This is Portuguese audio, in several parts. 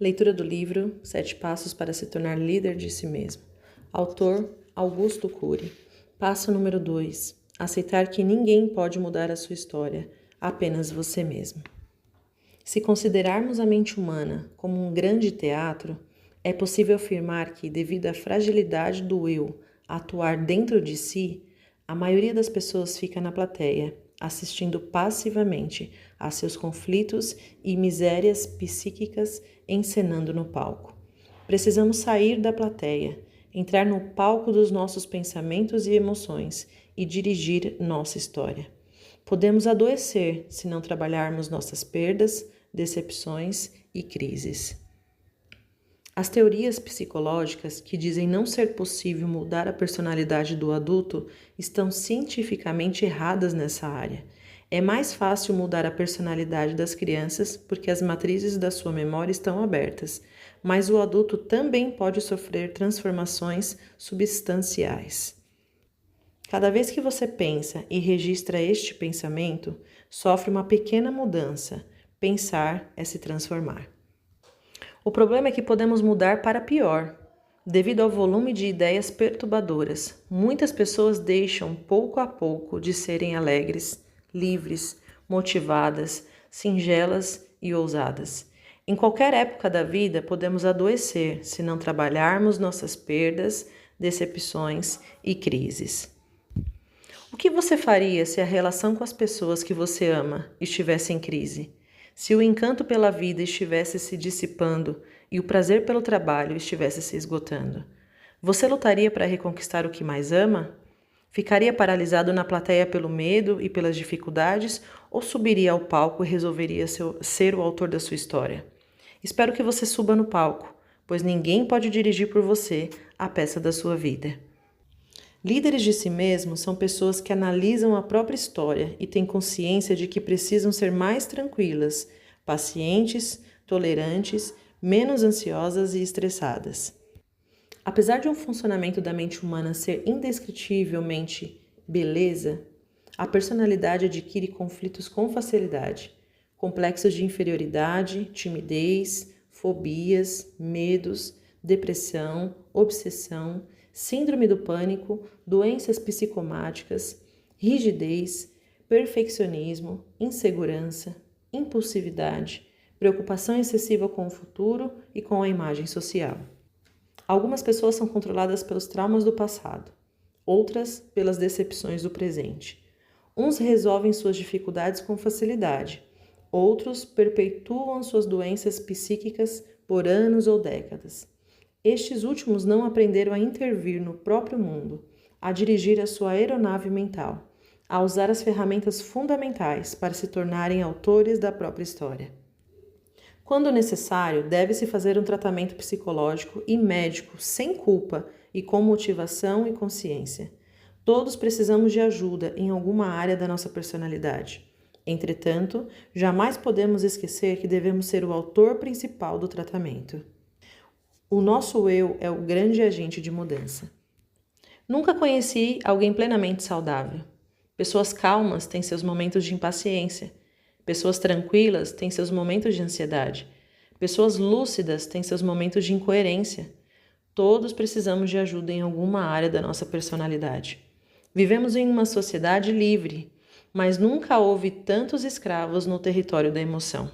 Leitura do livro 7 Passos para se tornar líder de si mesmo. Autor Augusto Cury. Passo número 2. Aceitar que ninguém pode mudar a sua história, apenas você mesmo. Se considerarmos a mente humana como um grande teatro, é possível afirmar que, devido à fragilidade do eu atuar dentro de si, a maioria das pessoas fica na plateia, assistindo passivamente a seus conflitos e misérias psíquicas encenando no palco. Precisamos sair da plateia, entrar no palco dos nossos pensamentos e emoções e dirigir nossa história. Podemos adoecer se não trabalharmos nossas perdas, decepções e crises. As teorias psicológicas que dizem não ser possível mudar a personalidade do adulto estão cientificamente erradas nessa área. É mais fácil mudar a personalidade das crianças porque as matrizes da sua memória estão abertas, mas o adulto também pode sofrer transformações substanciais. Cada vez que você pensa e registra este pensamento, sofre uma pequena mudança. Pensar é se transformar. O problema é que podemos mudar para pior. Devido ao volume de ideias perturbadoras, muitas pessoas deixam pouco a pouco de serem alegres, livres, motivadas, singelas e ousadas. Em qualquer época da vida, podemos adoecer se não trabalharmos nossas perdas, decepções e crises. O que você faria se a relação com as pessoas que você ama estivesse em crise? Se o encanto pela vida estivesse se dissipando e o prazer pelo trabalho estivesse se esgotando? Você lutaria para reconquistar o que mais ama? Ficaria paralisado na plateia pelo medo e pelas dificuldades ou subiria ao palco e resolveria ser o autor da sua história? Espero que você suba no palco, pois ninguém pode dirigir por você a peça da sua vida. Líderes de si mesmos são pessoas que analisam a própria história e têm consciência de que precisam ser mais tranquilas, pacientes, tolerantes, menos ansiosas e estressadas. Apesar de um funcionamento da mente humana ser indescritivelmente beleza, a personalidade adquire conflitos com facilidade, complexos de inferioridade, timidez, fobias, medos, depressão, obsessão, síndrome do pânico, doenças psicomáticas, rigidez, perfeccionismo, insegurança, impulsividade, preocupação excessiva com o futuro e com a imagem social. Algumas pessoas são controladas pelos traumas do passado, outras pelas decepções do presente. Uns resolvem suas dificuldades com facilidade, outros perpetuam suas doenças psíquicas por anos ou décadas. Estes últimos não aprenderam a intervir no próprio mundo, a dirigir a sua aeronave mental, a usar as ferramentas fundamentais para se tornarem autores da própria história. Quando necessário, deve-se fazer um tratamento psicológico e médico sem culpa e com motivação e consciência. Todos precisamos de ajuda em alguma área da nossa personalidade. Entretanto, jamais podemos esquecer que devemos ser o autor principal do tratamento. O nosso eu é o grande agente de mudança. Nunca conheci alguém plenamente saudável. Pessoas calmas têm seus momentos de impaciência. Pessoas tranquilas têm seus momentos de ansiedade. Pessoas lúcidas têm seus momentos de incoerência. Todos precisamos de ajuda em alguma área da nossa personalidade. Vivemos em uma sociedade livre, mas nunca houve tantos escravos no território da emoção.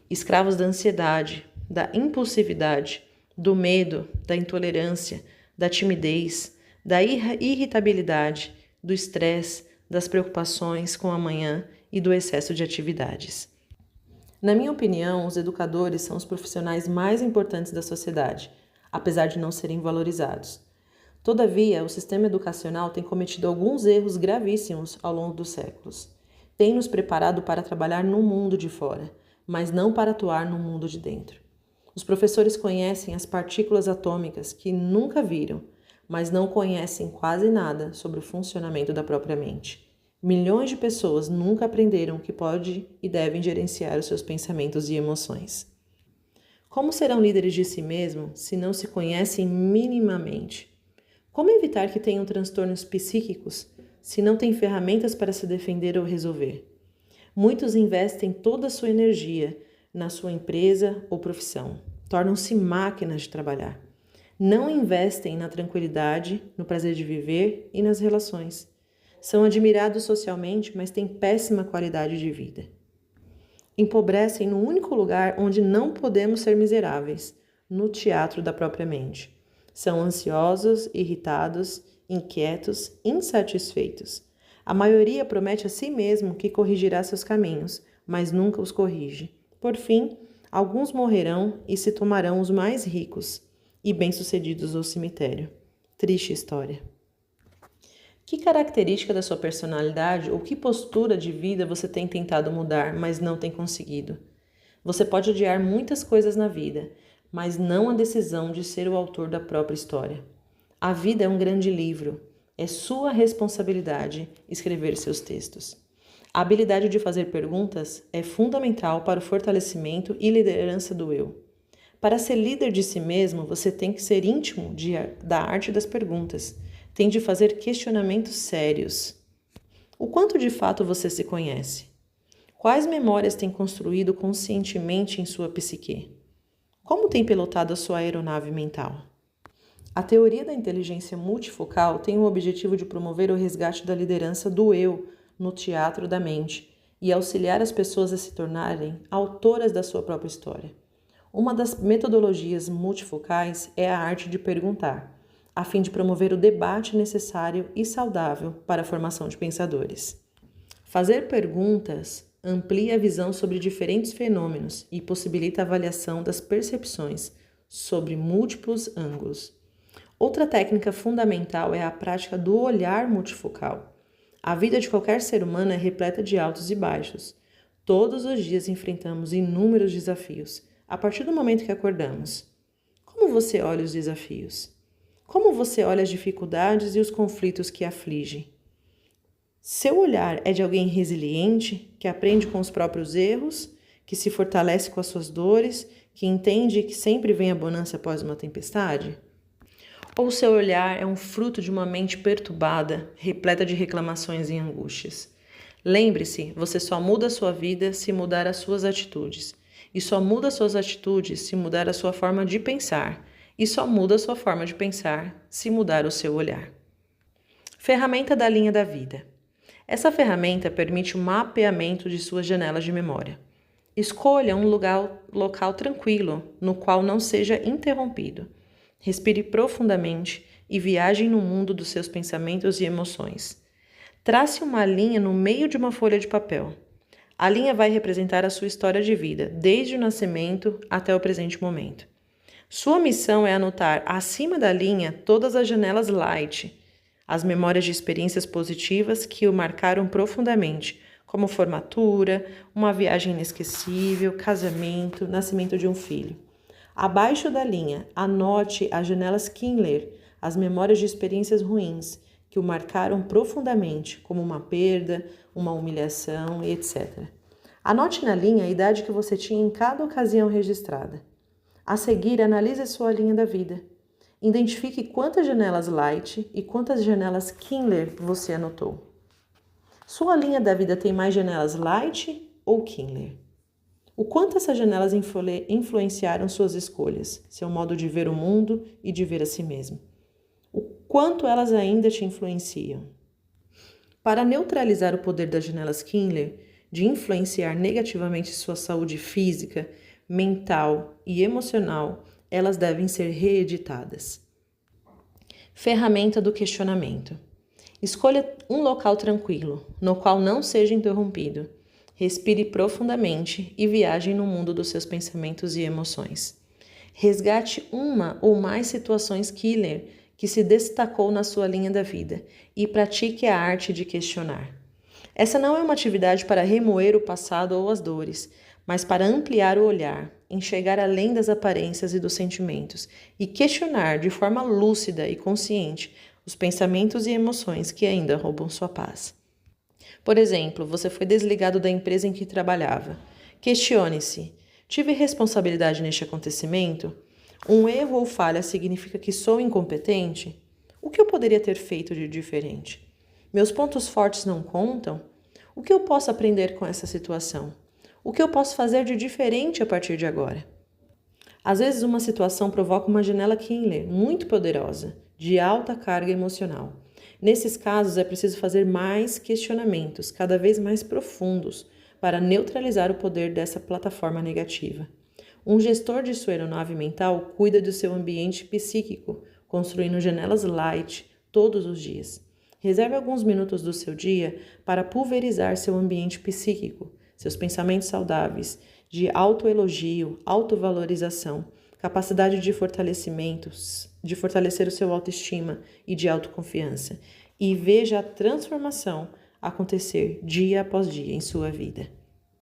Escravos da ansiedade, da impulsividade, do medo, da intolerância, da timidez, da irritabilidade, do estresse, das preocupações com o amanhã e do excesso de atividades. Na minha opinião, os educadores são os profissionais mais importantes da sociedade, apesar de não serem valorizados. Todavia, o sistema educacional tem cometido alguns erros gravíssimos ao longo dos séculos. Tem nos preparado para trabalhar no mundo de fora, mas não para atuar no mundo de dentro. Os professores conhecem as partículas atômicas que nunca viram, mas não conhecem quase nada sobre o funcionamento da própria mente. Milhões de pessoas nunca aprenderam que podem e devem gerenciar os seus pensamentos e emoções. Como serão líderes de si mesmos se não se conhecem minimamente? Como evitar que tenham transtornos psíquicos se não têm ferramentas para se defender ou resolver? Muitos investem toda a sua energia na sua empresa ou profissão. tornam-se máquinas de trabalhar. Não investem na tranquilidade, no prazer de viver e nas relações. São admirados socialmente, mas têm péssima qualidade de vida. Empobrecem no único lugar onde não podemos ser miseráveis, no teatro da própria mente. São ansiosos, irritados, inquietos, insatisfeitos. A maioria promete a si mesmo que corrigirá seus caminhos, mas nunca os corrige. Por fim, alguns morrerão e se tomarão os mais ricos e bem-sucedidos do cemitério. Triste história. Que característica da sua personalidade ou que postura de vida você tem tentado mudar, mas não tem conseguido? Você pode odiar muitas coisas na vida, mas não a decisão de ser o autor da própria história. A vida é um grande livro. É sua responsabilidade escrever seus textos. A habilidade de fazer perguntas é fundamental para o fortalecimento e liderança do eu. Para ser líder de si mesmo, você tem que ser íntimo da arte das perguntas. Tem de fazer questionamentos sérios. O quanto de fato você se conhece? Quais memórias tem construído conscientemente em sua psique? Como tem pilotado a sua aeronave mental? A teoria da inteligência multifocal tem o objetivo de promover o resgate da liderança do eu no teatro da mente e auxiliar as pessoas a se tornarem autoras da sua própria história. Uma das metodologias multifocais é a arte de perguntar, a fim de promover o debate necessário e saudável para a formação de pensadores. Fazer perguntas amplia a visão sobre diferentes fenômenos e possibilita a avaliação das percepções sobre múltiplos ângulos. Outra técnica fundamental é a prática do olhar multifocal. A vida de qualquer ser humano é repleta de altos e baixos. Todos os dias enfrentamos inúmeros desafios, a partir do momento que acordamos. Como você olha os desafios? Como você olha as dificuldades e os conflitos que afligem? Seu olhar é de alguém resiliente, que aprende com os próprios erros, que se fortalece com as suas dores, que entende que sempre vem a bonança após uma tempestade? Ou seu olhar é um fruto de uma mente perturbada, repleta de reclamações e angústias? Lembre-se, você só muda a sua vida se mudar as suas atitudes. E só muda suas atitudes se mudar a sua forma de pensar. E só muda a sua forma de pensar se mudar o seu olhar. Ferramenta da linha da vida. Essa ferramenta permite o mapeamento de suas janelas de memória. Escolha um local tranquilo, no qual não seja interrompido. Respire profundamente e viaje no mundo dos seus pensamentos e emoções. Trace uma linha no meio de uma folha de papel. A linha vai representar a sua história de vida, desde o nascimento até o presente momento. Sua missão é anotar acima da linha todas as janelas light, as memórias de experiências positivas que o marcaram profundamente, como formatura, uma viagem inesquecível, casamento, nascimento de um filho. Abaixo da linha, anote as janelas Kindler, as memórias de experiências ruins que o marcaram profundamente, como uma perda, uma humilhação e etc. Anote na linha a idade que você tinha em cada ocasião registrada. A seguir, analise a sua linha da vida. Identifique quantas janelas light e quantas janelas Kindler você anotou. Sua linha da vida tem mais janelas light ou Kindler? O quanto essas janelas influenciaram suas escolhas, seu modo de ver o mundo e de ver a si mesmo? O quanto elas ainda te influenciam? Para neutralizar o poder das janelas Kindler de influenciar negativamente sua saúde física, mental e emocional, elas devem ser reeditadas. Ferramenta do questionamento. Escolha um local tranquilo, no qual não seja interrompido. Respire profundamente e viaje no mundo dos seus pensamentos e emoções. Resgate uma ou mais situações killer que se destacou na sua linha da vida e pratique a arte de questionar. Essa não é uma atividade para remoer o passado ou as dores, mas para ampliar o olhar, enxergar além das aparências e dos sentimentos e questionar de forma lúcida e consciente os pensamentos e emoções que ainda roubam sua paz. Por exemplo, você foi desligado da empresa em que trabalhava. Questione-se: tive responsabilidade neste acontecimento? Um erro ou falha significa que sou incompetente? O que eu poderia ter feito de diferente? Meus pontos fortes não contam? O que eu posso aprender com essa situação? O que eu posso fazer de diferente a partir de agora? Às vezes, uma situação provoca uma janela Kindler muito poderosa, de alta carga emocional. Nesses casos, é preciso fazer mais questionamentos, cada vez mais profundos, para neutralizar o poder dessa plataforma negativa. Um gestor de sua aeronave mental cuida do seu ambiente psíquico, construindo janelas light todos os dias. Reserve alguns minutos do seu dia para pulverizar seu ambiente psíquico, seus pensamentos saudáveis, de autoelogio, autovalorização, capacidade de de fortalecer o seu autoestima e de autoconfiança, e veja a transformação acontecer dia após dia em sua vida.